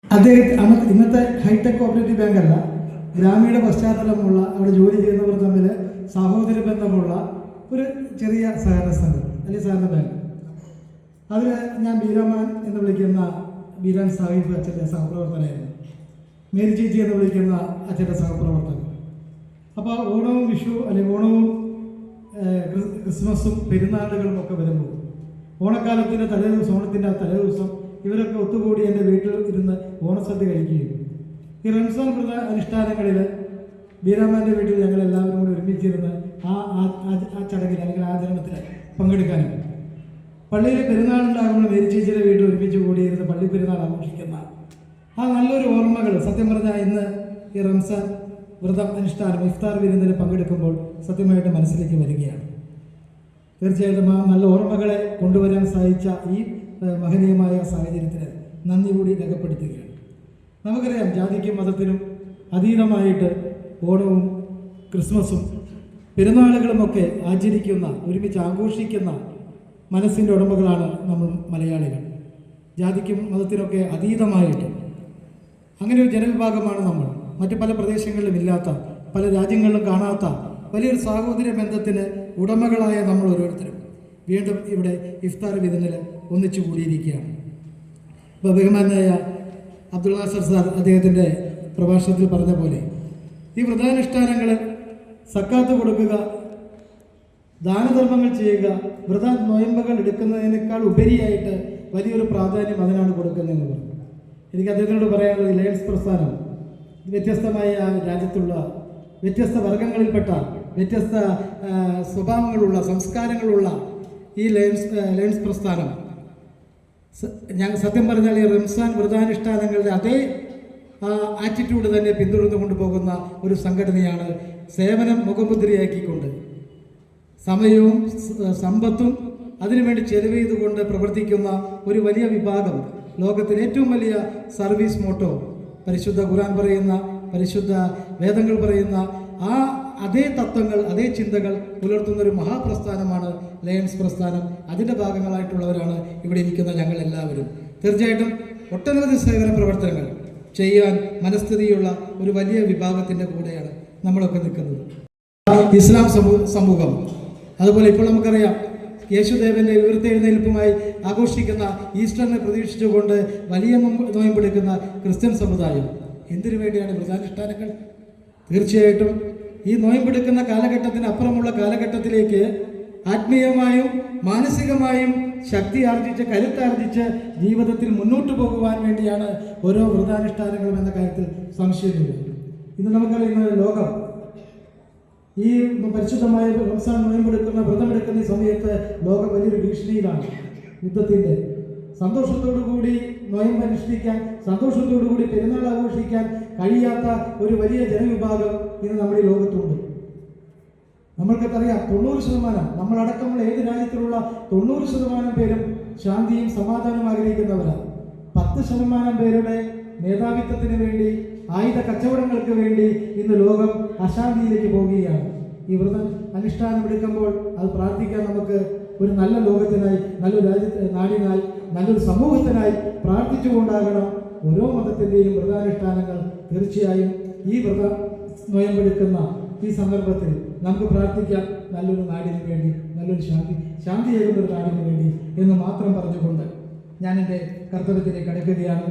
ഇന്നത്തെ hi tech cooperative ബാങ്കല്ല, ഗ്രാമീണ പശ്ചാത്തലമുള്ള അവിടെ ജോലി ചെയ്യുന്നവർ തമ്മിൽ സഹോദര ബന്ധമുള്ള ഒരു ചെറിയ സഹകരണ സംഘം അല്ലെങ്കിൽ സഹകരണ ബാങ്ക്. അതിൽ ഞാൻ ബീരാമാൻ എന്ന് വിളിക്കുന്ന ബീരാൻ സാഹിബ് അച്ഛൻ്റെ സഹപ്രവർത്തകനായിരുന്നു. മേരി ചേച്ചി എന്ന് വിളിക്കുന്ന അച്ഛൻ്റെ സഹപ്രവർത്തകൻ. അപ്പോൾ ഓണവും വിഷു അല്ലെങ്കിൽ ഓണവും ക്രിസ്മസും പെരുന്നാളുകളും ഒക്കെ വരുമ്പോൾ ഓണക്കാലത്തിൻ്റെ തലേദിവസം, ഓണത്തിൻ്റെ തലേദിവസം ഇവരൊക്കെ ഒത്തുകൂടി എൻ്റെ വീട്ടിൽ ഇരുന്ന് ഓണസദ്യ കഴിക്കുകയും ഈ റംസാൻ വ്രത അനുഷ്ഠാനങ്ങളിൽ ബീരാമാൻ്റെ വീട്ടിൽ ഞങ്ങൾ എല്ലാവരും കൂടി ഒരുമിച്ചിരുന്ന് ആ ചടങ്ങിൽ അല്ലെങ്കിൽ ആചരണത്തിൽ പങ്കെടുക്കാനും പള്ളിയിൽ പെരുന്നാളുണ്ടാകുമ്പോൾ മേരി ചേച്ചിയുടെ വീട്ടിൽ ഒരുമിച്ച് കൂടിയിരുന്ന് പള്ളി പെരുന്നാൾ ആഘോഷിക്കുന്ന ആ നല്ലൊരു ഓർമ്മകൾ സത്യം പറഞ്ഞാൽ ഇന്ന് ഈ റംസാൻ വ്രതം അനുഷ്ഠാനം ഇഫ്താർ വിരുന്നിൽ പങ്കെടുക്കുമ്പോൾ സത്യമായിട്ട് മനസ്സിലേക്ക് വരികയാണ്. തീർച്ചയായിട്ടും ആ നല്ല ഓർമ്മകളെ കൊണ്ടുവരാൻ സാധിച്ച ഈ മഹനീയമായ സാഹചര്യത്തിന് നന്ദി കൂടി രേഖപ്പെടുത്തുകയാണ്. നമുക്കറിയാം, ജാതിക്കും മതത്തിനും അതീതമായിട്ട് ഓണവും ക്രിസ്മസും പെരുന്നാളുകളുമൊക്കെ ആചരിക്കുന്ന, ഒരുമിച്ച് ആഘോഷിക്കുന്ന മനസ്സിൻ്റെ ഉടമകളാണ് നമ്മൾ മലയാളികൾ. ജാതിക്കും മതത്തിനൊക്കെ അതീതമായിട്ട് അങ്ങനെ ഒരു ജനവിഭാഗമാണ് നമ്മൾ. മറ്റ് പല പ്രദേശങ്ങളിലും ഇല്ലാത്ത, പല രാജ്യങ്ങളിലും കാണാത്ത വലിയൊരു സാഹോദര്യ ബന്ധത്തിന് ഉടമകളായ നമ്മൾ ഓരോരുത്തരും വീണ്ടും ഇവിടെ ഇഫ്താർ വിരുന്നിൽ ഒന്നിച്ചു കൂടിയിരിക്കുകയാണ്. ഇപ്പോൾ ബഹുമാനായ അബ്ദുൾ നാസർ സാർ അദ്ദേഹത്തിൻ്റെ പ്രഭാഷണത്തിൽ പറഞ്ഞ പോലെ ഈ വ്രതാനുഷ്ഠാനങ്ങൾ സക്കാത്ത് കൊടുക്കുക, ദാനധർമ്മങ്ങൾ ചെയ്യുക, വ്രത നോയമ്പുകൾ എടുക്കുന്നതിനേക്കാൾ ഉപരിയായിട്ട് വലിയൊരു പ്രാധാന്യം അതിനാണ് കൊടുക്കുന്നതെന്ന് പറഞ്ഞു. എനിക്ക് അദ്ദേഹത്തിനോട് പറയാനുള്ളത്, ലയൺസ് പ്രസ്ഥാനം വ്യത്യസ്തമായ രാജ്യത്തുള്ള വ്യത്യസ്ത വർഗങ്ങളിൽപ്പെട്ട വ്യത്യസ്ത സ്വഭാവങ്ങളുള്ള സംസ്കാരങ്ങളുള്ള ഈ ലയൺസ് പ്രസ്ഥാനം ഞാൻ സത്യം പറഞ്ഞാൽ ഈ റംസാൻ വ്രതാനുഷ്ഠാനങ്ങളുടെ അതേ ആറ്റിറ്റ്യൂഡ് തന്നെ പിന്തുടർന്നു കൊണ്ടുപോകുന്ന ഒരു സംഘടനയാണ്. സേവനം മുഖമുദ്രയാക്കിക്കൊണ്ട് സമയവും സമ്പത്തും അതിനുവേണ്ടി ചെലവ് ചെയ്തുകൊണ്ട് പ്രവർത്തിക്കുന്ന ഒരു വലിയ വിഭാഗം, ലോകത്തിലെ ഏറ്റവും വലിയ സർവീസ് മോട്ടോ, പരിശുദ്ധ ഖുർആൻ പറയുന്ന, പരിശുദ്ധ വേദങ്ങൾ പറയുന്ന ആ അതേ തത്വങ്ങൾ, അതേ ചിന്തകൾ പുലർത്തുന്ന ഒരു മഹാപ്രസ്ഥാനമാണ് ലയൺസ് പ്രസ്ഥാനം. അതിൻ്റെ ഭാഗങ്ങളായിട്ടുള്ളവരാണ് ഇവിടെ ഇരിക്കുന്ന ഞങ്ങൾ എല്ലാവരും. തീർച്ചയായിട്ടും ഒട്ടനവധി സേവന പ്രവർത്തനങ്ങൾ ചെയ്യാൻ മനസ്ഥിതിയുള്ള ഒരു വലിയ വിഭാഗത്തിൻ്റെ കൂടെയാണ് നമ്മളൊക്കെ നിൽക്കുന്നത്. ഇസ്ലാം സമൂഹം, അതുപോലെ ഇപ്പോൾ നമുക്കറിയാം യേശുദേവൻ്റെ ഉയർത്തെഴുന്നേൽപ്പുമായി ആഘോഷിക്കുന്ന ഈസ്റ്ററിനെ പ്രതീക്ഷിച്ചുകൊണ്ട് വലിയ നോയമ്പെടുക്കുന്ന ക്രിസ്ത്യൻ സമുദായം. എന്തിനു വേണ്ടിയാണ് വ്രതാനുഷ്ഠാനങ്ങൾ? തീർച്ചയായിട്ടും ഈ നോയമ്പെടുക്കുന്ന കാലഘട്ടത്തിന് അപ്പുറമുള്ള കാലഘട്ടത്തിലേക്ക് ആത്മീയമായും മാനസികമായും ശക്തി ആർജിച്ച്, കരുത്താർജിച്ച് ജീവിതത്തിൽ മുന്നോട്ട് പോകുവാൻ വേണ്ടിയാണ് ഓരോ വ്രതാനുഷ്ഠാനങ്ങളും എന്ന കാര്യത്തിൽ സംശയമില്ല. ഇന്ന് നമുക്കറിയുന്ന ലോകം ഈ പരിശുദ്ധമായ റംസാൻ നോയമ്പെടുക്കുന്ന, വ്രതമെടുക്കുന്ന ഈ സമയത്ത് ലോകം വലിയൊരു ഭീഷണിയിലാണ്. യുദ്ധത്തിൻ്റെ സന്തോഷത്തോടു കൂടി നോയമ്പ് അനുഷ്ഠിക്കാൻ, സന്തോഷത്തോടു കൂടി പെരുന്നാൾ ആഘോഷിക്കാൻ കഴിയാത്ത ഒരു വലിയ ജനവിഭാഗം ഇന്ന് നമ്മുടെ ഈ ലോകത്തുണ്ട്. നമ്മൾക്കറിയാം, 90% നമ്മളടക്കമുള്ള ഏത് രാജ്യത്തിലുള്ള 90% പേരും ശാന്തിയും സമാധാനവും ആഗ്രഹിക്കുന്നവരാണ്. 10% പേരുടെ മേധാവിത്വത്തിന് വേണ്ടി, ആയുധ കച്ചവടങ്ങൾക്ക് വേണ്ടി ഇന്ന് ലോകം അശാന്തിയിലേക്ക് പോവുകയാണ്. ഈ വ്രതം അനുഷ്ഠാനം എടുക്കുമ്പോൾ അത് പ്രാർത്ഥിക്കാൻ നമുക്ക് ഒരു നല്ല ലോകത്തിനായി, നല്ലൊരു നാടിനായി, നല്ലൊരു സമൂഹത്തിനായി പ്രാർത്ഥിച്ചുകൊണ്ടാകണം ഓരോ മതത്തിൻ്റെയും വ്രതാനുഷ്ഠാനങ്ങൾ. തീർച്ചയായും ഈ വ്രത നോയമ്പെടുക്കുന്ന ഈ സന്ദർഭത്തിൽ നമുക്ക് പ്രാർത്ഥിക്കാം നല്ലൊരു നാടിന് വേണ്ടി, നല്ലൊരു ശാന്തിയേകുന്ന ഒരു നാടിന് വേണ്ടി എന്ന് മാത്രം പറഞ്ഞുകൊണ്ട് ഞാൻ എൻ്റെ കർത്തവ്യത്തിലേക്ക് അടുക്കുകയാണ്.